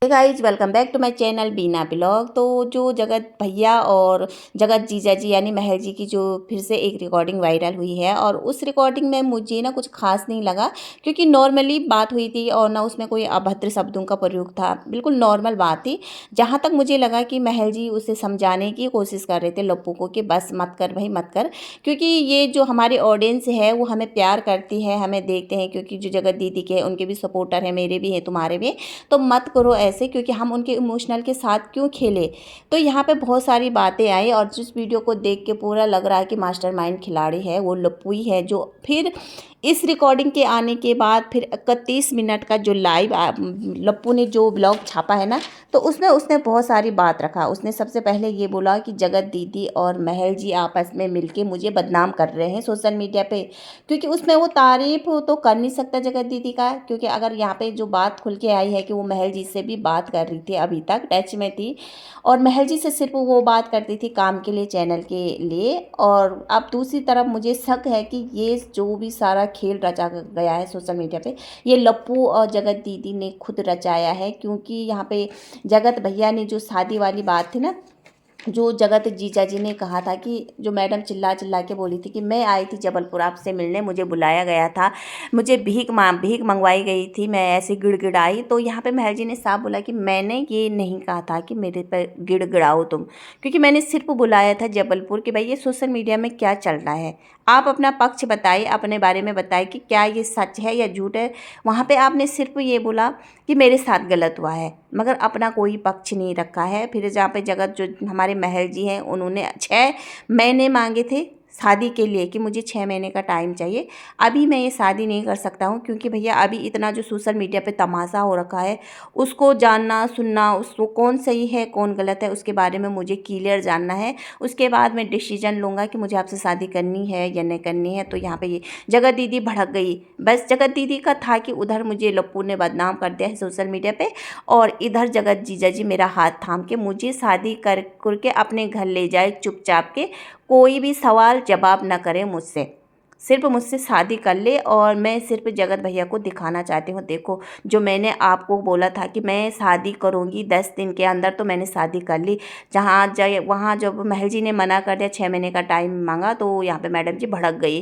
Guys welcome back to my channel Beena blog. तो जो जगत भैया और जगत जीजा जी यानी महल जी की जो फिर से एक रिकॉर्डिंग वायरल हुई है, और उस रिकॉर्डिंग में मुझे ना कुछ खास नहीं लगा, क्योंकि नॉर्मली बात हुई थी और ना उसमें कोई अभद्र शब्दों का प्रयोग था। बिल्कुल नॉर्मल बात थी। जहाँ तक मुझे लगा कि महल जी उसे समझाने की कोशिश कर रहे थे लप्पू को कि बस मत कर भाई मत कर, क्योंकि ये जो हमारी ऑडियंस है वो हमें प्यार करती है, हमें देखते हैं, क्योंकि जो जगत दीदी के उनके भी सपोर्टर हैं, मेरे भी हैं, तुम्हारे भी। तो मत करो ऐसे, क्योंकि हम उनके इमोशनल के साथ क्यों खेले। तो यहाँ पे बहुत सारी बातें आई, और जिस वीडियो को देख के पूरा लग रहा है कि मास्टरमाइंड खिलाड़ी है वो लप्पू ही है, जो फिर इस रिकॉर्डिंग के आने के बाद फिर 31 मिनट का जो लाइव लप्पू ने जो ब्लॉग छापा है ना, तो उसमें उसने बहुत सारी बात रखा। उसने सबसे पहले ये बोला कि जगत दीदी और महल जी आपस में मिलके मुझे बदनाम कर रहे हैं सोशल मीडिया पे, क्योंकि उसमें वो तारीफ तो कर नहीं सकता जगत दीदी का, क्योंकि अगर यहाँ पे जो बात खुल के आई है कि वो महल जी से भी बात कर रही थी, अभी तक टच में थी, और महल जी से सिर्फ वो बात करती थी काम के लिए, चैनल के लिए। और अब दूसरी तरफ मुझे शक है कि ये जो भी सारा खेल रचा गया है सोशल मीडिया पे, ये लप्पू और जगत दीदी ने खुद रचाया है। क्योंकि यहाँ पे जगत भैया ने जो शादी वाली बात थी ना, जो जगत जीजा जी ने कहा था कि जो मैडम चिल्ला चिल्ला के बोली थी कि मैं आई थी जबलपुर आपसे मिलने, मुझे बुलाया गया था, मुझे भीख मंगवाई गई थी, मैं ऐसे गिड़गिड़ाई। तो यहाँ पे महल जी ने साफ बोला कि मैंने ये नहीं कहा था कि मेरे पर गिड़गिड़ाओ तुम, क्योंकि मैंने सिर्फ बुलाया था जबलपुर कि भाई ये सोशल मीडिया में क्या चल रहा है, आप अपना पक्ष बताइए, अपने बारे में बताइए कि क्या ये सच है या झूठ है। वहाँ पे आपने सिर्फ ये बोला कि मेरे साथ गलत हुआ है, मगर अपना कोई पक्ष नहीं रखा है। फिर जहाँ पे जगत जो हमारे महल जी हैं, उन्होंने 6 महीने मांगे थे शादी के लिए कि मुझे 6 महीने का टाइम चाहिए, अभी मैं ये शादी नहीं कर सकता हूँ, क्योंकि भैया अभी इतना जो सोशल मीडिया पे तमाशा हो रखा है, उसको जानना सुनना, उसको कौन सही है कौन गलत है उसके बारे में मुझे क्लियर जानना है। उसके बाद मैं डिसीजन लूँगा कि मुझे आपसे शादी करनी है या नहीं करनी है। तो यहाँ पे ये जगत दीदी भड़क गई। बस जगत दीदी का था कि उधर मुझे लप्पू ने बदनाम कर दिया है सोशल मीडिया पे, और इधर जगत जीजा जी मेरा हाथ थाम के मुझे शादी करके अपने घर ले जाए चुपचाप के, कोई भी सवाल जवाब ना करे मुझसे, सिर्फ मुझसे शादी कर ले। और मैं सिर्फ जगत भैया को दिखाना चाहती हूँ, देखो जो मैंने आपको बोला था कि मैं शादी करूँगी 10 दिन के अंदर, तो मैंने शादी कर ली। जहाँ जाए वहाँ जब महल जी ने मना कर दिया, 6 महीने का टाइम मांगा, तो यहाँ पे मैडम जी भड़क गई।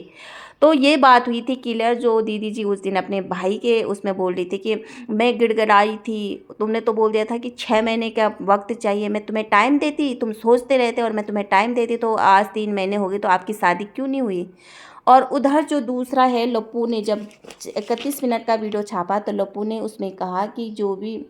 तो ये बात हुई थी क्लियर। जो दीदी जी उस दिन अपने भाई के उसमें बोल रही थी कि मैं गिड़गिड़ाई थी, तुमने तो बोल दिया था कि 6 महीने का वक्त चाहिए, मैं तुम्हें टाइम देती, तुम सोचते रहते और मैं तुम्हें टाइम देती, तो आज 3 महीने हो गए, तो आपकी शादी क्यों नहीं हुई। और उधर जो दूसरा है लप्पू ने जब 31 मिनट का वीडियो छापा, तो लप्पू ने उसमें कहा कि जो भी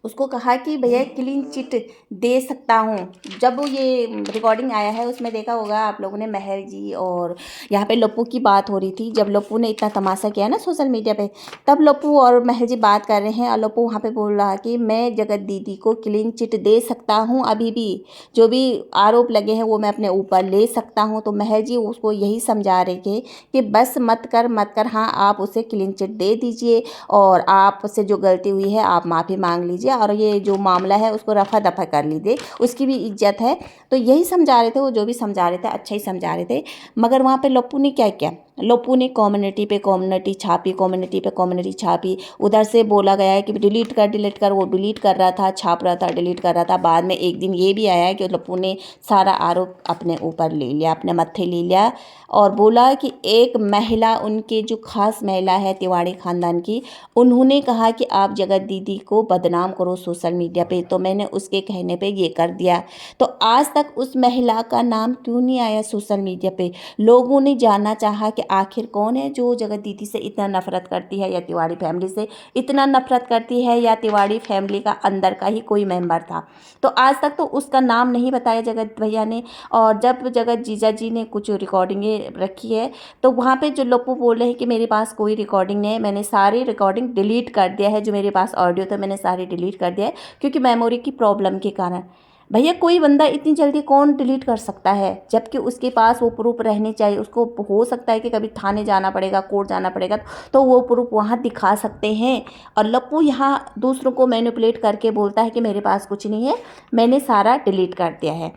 उसको कहा कि भैया क्लीन चिट दे सकता हूँ। जब वो ये रिकॉर्डिंग आया है उसमें देखा होगा आप लोगों ने, महल जी और यहाँ पे लप्पू की बात हो रही थी। जब लप्पू ने इतना तमाशा किया ना सोशल मीडिया पे, तब लप्पू और महल जी बात कर रहे हैं, और लप्पू वहाँ पे बोल रहा कि मैं जगत दीदी को क्लीन चिट दे सकता हूँ, अभी भी जो भी आरोप लगे हैं वो मैं अपने ऊपर ले सकता हूँ। तो महल जी उसको यही समझा रहे थे कि बस मत कर मत कर, हाँ आप उसे क्लीन चिट दे दीजिए, और आपसे जो गलती हुई है आप माफ़ी मांग लीजिए, और ये जो मामला है उसको रफा दफा कर लीजिए, उसकी भी इज्जत है। तो यही समझा रहे थे वो, जो भी समझा रहे थे अच्छा ही समझा रहे थे। मगर वहाँ पे लप्पू ने क्या किया, लप्पू ने कम्युनिटी पे कम्युनिटी छापी, कम्युनिटी पे कम्युनिटी छापी। उधर से बोला गया है कि डिलीट कर, वो डिलीट कर रहा था, छाप रहा था, डिलीट कर रहा था। बाद में एक दिन ये भी आया है कि लप्पू ने सारा आरोप अपने ऊपर ले लिया, अपने मत्थे ले लिया, और बोला कि एक महिला, उनके जो खास महिला है तिवाड़ी खानदान की, उन्होंने कहा कि आप जगत दीदी को बदनाम करो सोशल मीडिया पे, तो मैंने उसके कहने पे ये कर दिया। तो आज तक उस महिला का नाम क्यों नहीं आया सोशल मीडिया पे। लोगों ने जानना चाहा कि आखिर कौन है जो जगत दीदी से इतना नफरत करती है, या तिवाड़ी फैमिली से इतना नफरत करती है, या तिवाड़ी फैमिली का अंदर का ही कोई मेंबर था। तो आज तक तो उसका नाम नहीं बताया जगत भैया ने। और जब जगत जीजा जी ने कुछ रिकॉर्डिंगें रखी है, तो वहाँ पे जो लप्पू बोल रहे हैं कि मेरे पास कोई रिकॉर्डिंग नहीं है, मैंने सारी रिकॉर्डिंग डिलीट कर दिया है, जो मेरे पास ऑडियो था मैंने सारी डिलीट कर दिया है, क्योंकि मेमोरी की प्रॉब्लम के कारण। भैया कोई बंदा इतनी जल्दी कौन डिलीट कर सकता है, जबकि उसके पास वो प्रूफ रहनी चाहिए। उसको हो सकता है कि कभी थाने जाना पड़ेगा, कोर्ट जाना पड़ेगा, तो वो प्रूफ वहाँ दिखा सकते हैं। और लप्पू यहाँ दूसरों को मैनिपुलेट करके बोलता है कि मेरे पास कुछ नहीं है, मैंने सारा डिलीट कर दिया है।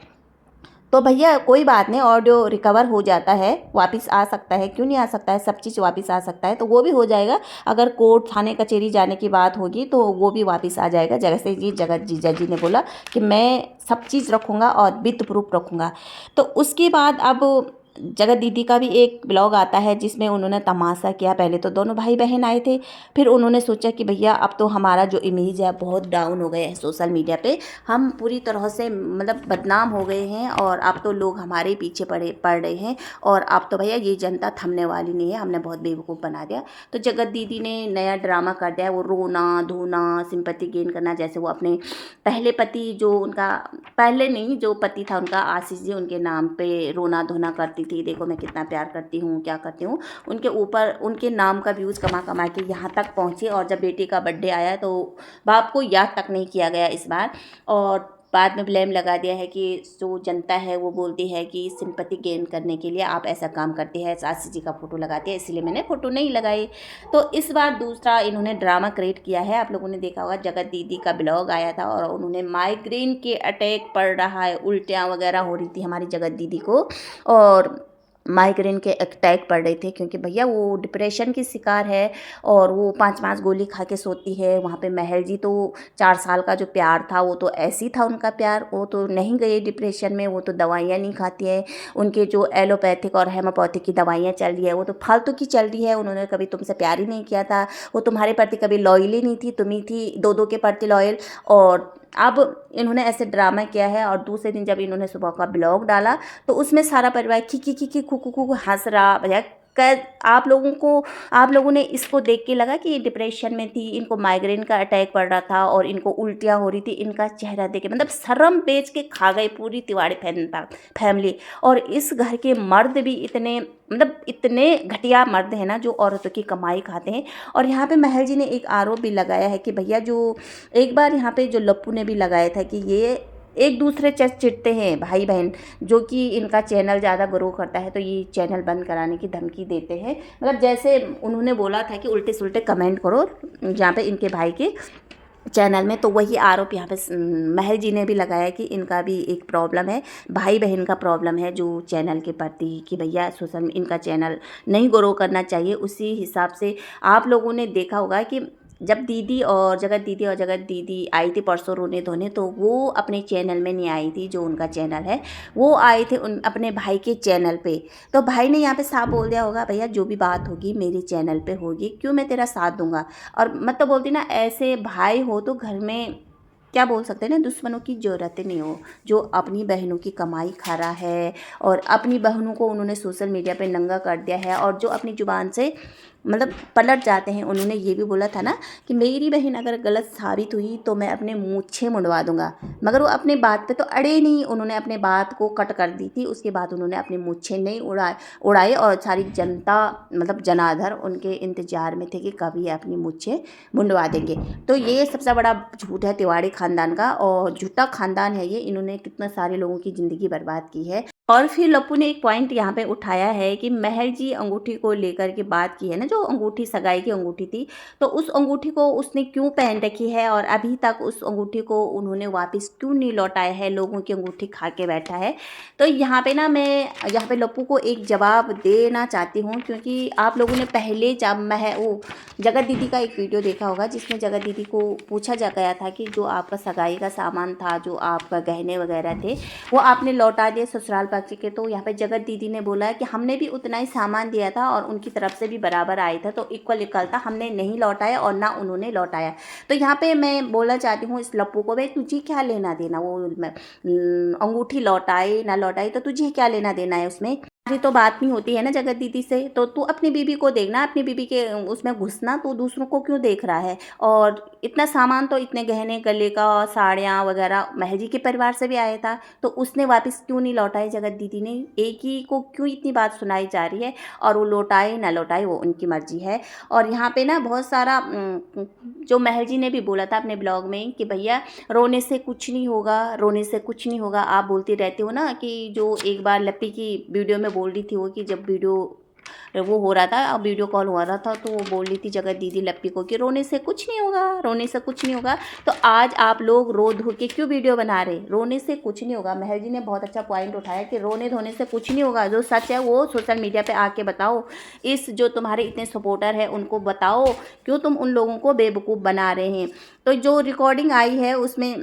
तो भैया कोई बात नहीं, ऑडियो रिकवर हो जाता है, वापस आ सकता है, क्यों नहीं आ सकता है, सब चीज़ वापस आ सकता है, तो वो भी हो जाएगा। अगर कोर्ट थाने कचहरी जाने की बात होगी तो वो भी वापस आ जाएगा। जैसे जी जगत जीजा जी ने बोला कि मैं सब चीज़ रखूँगा और विद प्रूफ रखूँगा। तो उसके बाद अब जगत दीदी का भी एक ब्लॉग आता है जिसमें उन्होंने तमाशा किया। पहले तो दोनों भाई बहन आए थे, फिर उन्होंने सोचा कि भैया अब तो हमारा जो इमेज है बहुत डाउन हो गया है सोशल मीडिया पे, हम पूरी तरह से मतलब बदनाम हो गए हैं और अब तो लोग हमारे पीछे पड़ रहे हैं और अब तो भैया ये जनता थमने वाली नहीं है, हमने बहुत बेवकूफ़ बना दिया। तो जगत दीदी ने नया ड्रामा कर दिया है, वो रोना धोना सिंपैथी गेन करना। जैसे वो अपने पहले पति जो उनका पहले नहीं जो पति था उनका आशीष जी, उनके नाम पे रोना धोना करती थी, देखो मैं कितना प्यार करती हूँ क्या करती हूँ, उनके ऊपर उनके नाम का व्यूज़ कमा कमा के यहाँ तक पहुँची। और जब बेटी का बर्थडे आया तो बाप को याद तक नहीं किया गया इस बार, और बाद में ब्लेम लगा दिया है कि जो जनता है वो बोलती है कि सिंपैथी गेन करने के लिए आप ऐसा काम करते हैं, आशीष जी का फ़ोटो लगाती है, इसलिए मैंने फ़ोटो नहीं लगाई। तो इस बार दूसरा इन्होंने ड्रामा क्रिएट किया है। आप लोगों ने देखा होगा जगत दीदी का ब्लॉग आया था और उन्होंने माइग्रेन के अटैक पड़ रहा है, उल्टियाँ वगैरह हो रही थी हमारी जगत दीदी को, और माइग्रेन के अटैक पड़ रहे थे क्योंकि भैया वो डिप्रेशन की शिकार है और वो 5-5 गोली खा के सोती है। वहाँ पे महल जी तो 4 साल का जो प्यार था वो तो ऐसी था उनका प्यार, वो तो नहीं गए डिप्रेशन में, वो तो दवाइयाँ नहीं खाती है। उनके जो एलोपैथिक और हेमोपैथिक की दवाइयाँ चल रही है वो तो फालतू की चल रही है। उन्होंने कभी तुमसे प्यार ही नहीं किया था, वो तुम्हारे प्रति कभी लॉयल ही नहीं थी, तुम ही थी दो के प्रति लॉयल। और अब इन्होंने ऐसे ड्रामा किया है और दूसरे दिन जब इन्होंने सुबह का ब्लॉग डाला तो उसमें सारा परिवार खी खू खू खू हंस रहा। भैया आप लोगों ने इसको देख के लगा कि ये डिप्रेशन में थी, इनको माइग्रेन का अटैक पड़ रहा था और इनको उल्टियाँ हो रही थी, इनका चेहरा देख के मतलब शर्म बेच के खा गई पूरी तिवाड़ी फैमिली। और इस घर के मर्द भी इतने मतलब इतने घटिया मर्द हैं ना जो औरतों की कमाई खाते हैं। और यहाँ पे महल जी ने एक आरोप भी लगाया है कि भैया जो एक बार यहाँ पे जो लप्पू ने भी लगाया था कि ये एक दूसरे चिढ़ते हैं भाई बहन, जो कि इनका चैनल ज़्यादा ग्रो करता है तो ये चैनल बंद कराने की धमकी देते हैं। मतलब जैसे उन्होंने बोला था कि उल्टे सुल्टे कमेंट करो जहाँ पे इनके भाई के चैनल में, तो वही आरोप यहाँ पे महल जी ने भी लगाया कि इनका भी एक प्रॉब्लम है, भाई बहन का प्रॉब्लम है जो चैनल के प्रति कि भैया सोशल इनका चैनल नहीं ग्रो करना चाहिए। उसी हिसाब से आप लोगों ने देखा होगा कि जब जगत दीदी आई थी परसों रोने धोने, तो वो अपने चैनल में नहीं आई थी, जो उनका चैनल है वो आए थे अपने भाई के चैनल पे। तो भाई ने यहाँ पे साफ बोल दिया होगा भैया जो भी बात होगी मेरे चैनल पे होगी, क्यों मैं तेरा साथ दूंगा। और मतलब बोलती ना ऐसे भाई हो तो घर में क्या बोल सकते हैं ना, दुश्मनों की ज़रूरत नहीं हो। जो अपनी बहनों की कमाई खा रहा है और अपनी बहनों को उन्होंने सोशल मीडिया पे नंगा कर दिया है और जो अपनी ज़ुबान से मतलब पलट जाते हैं। उन्होंने ये भी बोला था ना कि मेरी बहन अगर गलत साबित हुई तो मैं अपने मूंछें मुंडवा दूंगा, मगर वो अपने बात पे तो अड़े नहीं, उन्होंने अपने बात को कट कर दी थी। उसके बाद उन्होंने अपनी मूंछें नहीं उड़ाए और सारी जनता मतलब जनाधर उनके इंतजार में थे कि कभी अपनी मूंछें मुंडवा देंगे। तो ये सबसे बड़ा झूठ है तिवाड़ी खानदान का, और झूठा खानदान है ये, इन्होंने कितने सारे लोगों की ज़िंदगी बर्बाद की है। और फिर लप्पू ने एक पॉइंट यहाँ पे उठाया है कि महल जी अंगूठी को लेकर के बात की है ना, जो अंगूठी सगाई की अंगूठी थी, तो उस अंगूठी को उसने क्यों पहन रखी है और अभी तक उस अंगूठी को उन्होंने वापस क्यों नहीं लौटाया है, लोगों की अंगूठी खा के बैठा है। तो यहाँ पे ना मैं यहाँ पे लप्पू को एक जवाब देना चाहती हूँ, क्योंकि आप लोगों ने पहले जब वो जगत दीदी का एक वीडियो देखा होगा जिसमें जगत दीदी को पूछा जा गया था कि जो आपका सगाई का सामान था, जो आपका गहने वगैरह थे, वो आपने लौटा दिए ससुराल पक्ष के। तो यहाँ पे जगत दीदी ने बोला कि हमने भी उतना ही सामान दिया था और उनकी तरफ से भी बराबर आया था, तो इक्वल था, हमने नहीं लौटाया और ना उन्होंने लौटाया। तो यहाँ पे मैं बोलना चाहती हूँ इस लप्पू को, भाई तुझे क्या लेना देना, वो अंगूठी लौटाए ना लौटाए तो तुझे क्या लेना देना है उसमें। अभी तो बात नहीं होती है ना जगत दीदी से, तो तू अपनी बीबी को देखना, अपनी बीबी के उसमें घुसना, तो दूसरों को क्यों देख रहा है। और इतना सामान तो इतने गहने गले का साड़ियाँ वगैरह महल जी के परिवार से भी आया था, तो उसने वापस क्यों नहीं लौटाए जगत दीदी ने, एक ही को क्यों इतनी बात सुनाई जा रही है। और वो लौटाए ना लौटाए वो उनकी मर्जी है। और यहाँ पे ना बहुत सारा जो महल जी ने भी बोला था अपने ब्लॉग में कि भैया रोने से कुछ नहीं होगा, रोने से कुछ नहीं होगा। आप बोलती रहती हो ना कि जो एक बार लप्पी की वीडियो में बोल रही थी वो कि जब वीडियो वो हो रहा था, वीडियो कॉल हो रहा था, तो वो बोल रही थी जगत दीदी लप्पी को कि रोने से कुछ नहीं होगा, रोने से कुछ नहीं होगा। तो आज आप लोग रो धो के क्यों वीडियो बना रहे? रोने से कुछ नहीं होगा। महल जी ने बहुत अच्छा पॉइंट उठाया कि रोने धोने से कुछ नहीं होगा। जो सच है वो सोशल मीडिया पे आके बताओ। इस जो तुम्हारे इतने सपोर्टर है उनको बताओ, क्यों तुम उन लोगों को बेवकूफ़ बना रहे हैं। तो जो रिकॉर्डिंग आई है उसमें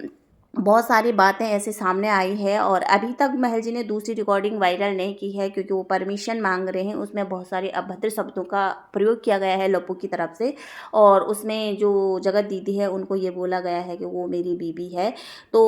बहुत सारी बातें ऐसे सामने आई है, और अभी तक महल जी ने दूसरी रिकॉर्डिंग वायरल नहीं की है, क्योंकि वो परमिशन मांग रहे हैं। उसमें बहुत सारे अभद्र शब्दों का प्रयोग किया गया है लप्पू की तरफ से, और उसमें जो जगत दीदी है उनको ये बोला गया है कि वो मेरी बीबी है। तो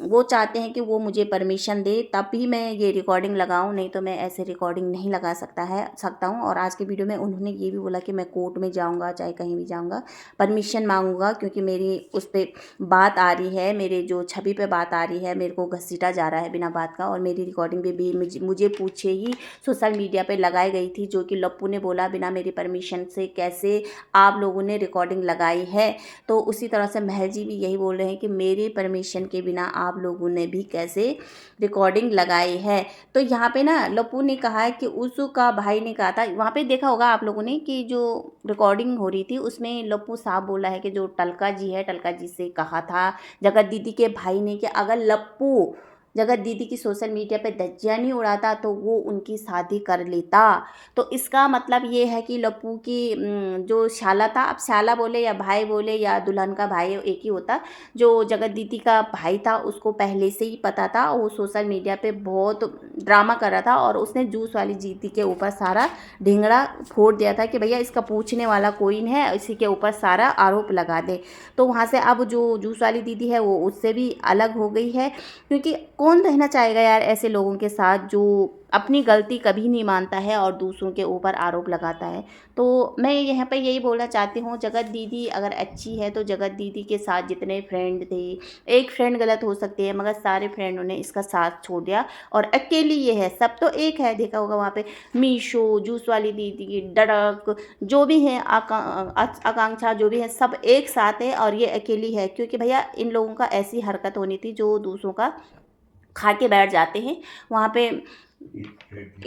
वो चाहते हैं कि वो मुझे परमिशन दे तब भी मैं ये रिकॉर्डिंग लगाऊं, नहीं तो मैं ऐसे रिकॉर्डिंग नहीं लगा सकता हूँ। और आज के वीडियो में उन्होंने ये भी बोला कि मैं कोर्ट में जाऊँगा, चाहे कहीं भी जाऊँगा, परमिशन मांगूंगा, क्योंकि मेरी उस पर बात आ रही है, मेरे जो छवि पे बात आ रही है, मेरे को घसीटा जा रहा है बिना बात का। और मेरी रिकॉर्डिंग भी मुझे पूछे ही सोशल मीडिया पे लगाई गई थी, जो कि लप्पू ने बोला बिना मेरी परमिशन से कैसे आप लोगों ने रिकॉर्डिंग लगाई है। तो उसी तरह से महल जी भी यही बोल रहे हैं कि मेरी परमिशन के बिना आप लोगों ने भी कैसे रिकॉर्डिंग लगाई है। तो यहाँ पे ना लप्पू ने कहा है कि उसका भाई ने कहा था, वहाँ पे देखा होगा आप लोगों ने कि जो रिकॉर्डिंग हो रही थी उसमें लप्पू साहब बोला है कि जो टलका जी है, टलका जी से कहा था जगत दीदी के भाई ने कि अगर लप्पू जगत दीदी की सोशल मीडिया पे धज्जियां नहीं उड़ाता तो वो उनकी शादी कर लेता। तो इसका मतलब ये है कि लप्पू की जो शाला था, अब शाला बोले या भाई बोले या दुल्हन का भाई एक ही होता, जो जगत दीदी का भाई था उसको पहले से ही पता था। वो सोशल मीडिया पे बहुत ड्रामा कर रहा था, और उसने जूस वाली दीदी के ऊपर सारा ढिंगड़ा फोड़ दिया था कि भैया इसका पूछने वाला कोई नहीं है, इसी के ऊपर सारा आरोप लगा दे। तो वहाँ से अब जो जूस वाली दीदी है वो उससे भी अलग हो गई है, क्योंकि कौन रहना चाहेगा यार ऐसे लोगों के साथ जो अपनी गलती कभी नहीं मानता है और दूसरों के ऊपर आरोप लगाता है। तो मैं यहाँ पे यही बोलना चाहती हूँ, जगत दीदी अगर अच्छी है तो जगत दीदी के साथ जितने फ्रेंड थे, एक फ्रेंड गलत हो सकती है मगर सारे फ्रेंडों ने इसका साथ छोड़ दिया, और अकेली ये है। सब तो एक है, देखा होगा वहाँ पे मीशो, जूस वाली दीदी, डड़क, जो भी हैं आकांक्षा, जो भी है सब एक साथ है, और ये अकेली है। क्योंकि भैया इन लोगों का ऐसी हरकत होनी थी जो दूसरों का खा के बैठ जाते हैं। वहाँ पे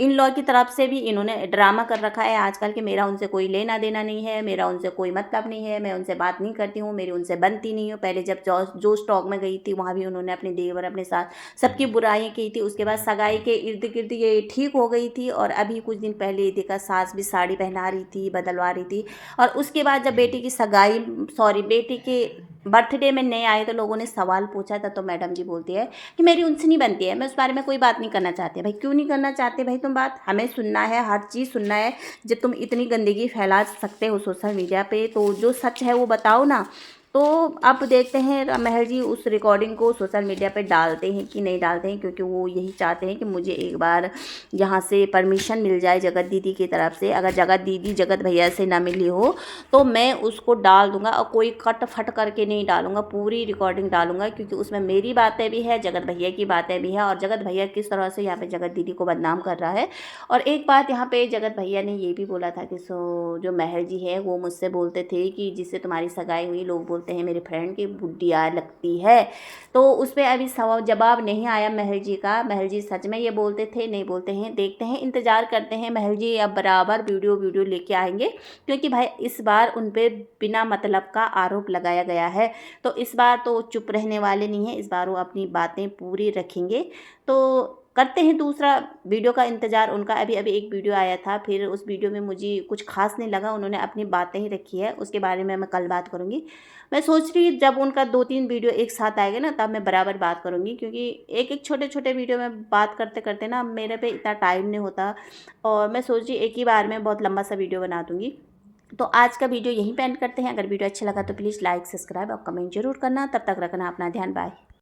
इन लॉ की तरफ से भी इन्होंने ड्रामा कर रखा है आजकल कि मेरा उनसे कोई लेना देना नहीं है, मेरा उनसे कोई मतलब नहीं है, मैं उनसे बात नहीं करती हूँ, मेरी उनसे बनती नहीं हूँ। पहले जब जो स्टॉक में गई थी वहाँ भी उन्होंने अपने देवर अपने साथ सबकी बुराई की थी। उसके बाद सगाई के इर्द गिर्द ये ठीक हो गई थी, और अभी कुछ दिन पहले देखा सास भी साड़ी पहना रही थी, बदलवा रही थी। और उसके बाद जब बेटी की सगाई बेटी के बर्थडे में नहीं आए तो लोगों ने सवाल पूछा था, तो मैडम जी बोलती है कि मेरी उनसे नहीं बनती है, मैं उस बारे में कोई बात नहीं करना चाहती। भाई क्यों नहीं करना चाहते भाई तुम बात? हमें सुनना है, हर चीज़ सुनना है। जब तुम इतनी गंदगी फैला सकते हो सोशल मीडिया पे तो जो सच है वो बताओ ना। तो अब देखते हैं महल जी उस रिकॉर्डिंग को सोशल मीडिया पे डालते हैं कि नहीं डालते हैं, क्योंकि वो यही चाहते हैं कि मुझे एक बार यहाँ से परमिशन मिल जाए जगत दीदी की तरफ से। अगर जगत दीदी जगत भैया से ना मिली हो तो मैं उसको डाल दूंगा, और कोई कट फट करके नहीं डालूंगा, पूरी रिकॉर्डिंग डालूंगा, क्योंकि उसमें मेरी बातें भी है, जगत भैया की बातें भी है, और जगत भैया किस तरह से यहाँ पे जगत दीदी को बदनाम कर रहा है। और एक बात यहाँ पे जगत भैया ने ये भी बोला था कि जो महल जी है वो मुझसे बोलते थे कि जिससे तुम्हारी सगाई हुई लोग बोलते हैं मेरे फ्रेंड की बुढ़िया लगती है। तो उस पर अभी जवाब नहीं आया महल जी का। महल जी सच में ये बोलते थे नहीं बोलते हैं, देखते हैं, इंतज़ार करते हैं। महल जी अब बराबर वीडियो लेके आएंगे, क्योंकि भाई इस बार उन पे बिना मतलब का आरोप लगाया गया है। तो इस बार तो चुप रहने वाले नहीं हैं, इस बार वो अपनी बातें पूरी रखेंगे। तो करते हैं दूसरा वीडियो का इंतज़ार उनका। अभी एक वीडियो आया था, फिर उस वीडियो में मुझे कुछ खास नहीं लगा, उन्होंने अपनी बातें ही रखी है, उसके बारे में मैं कल बात करूँगी। मैं सोच रही जब उनका 2-3 वीडियो एक साथ आएगा ना तब मैं बराबर बात करूँगी, क्योंकि एक छोटे वीडियो में बात करते करते ना मेरे पे इतना टाइम नहीं होता, और मैं सोच रही एक ही बार में बहुत लंबा सा वीडियो बना दूँगी। तो आज का वीडियो यहीं पे एंड करते हैं। अगर वीडियो अच्छा लगा तो प्लीज़ लाइक, सब्सक्राइब और कमेंट जरूर करना। तब तक रखना अपना ध्यान। बाय।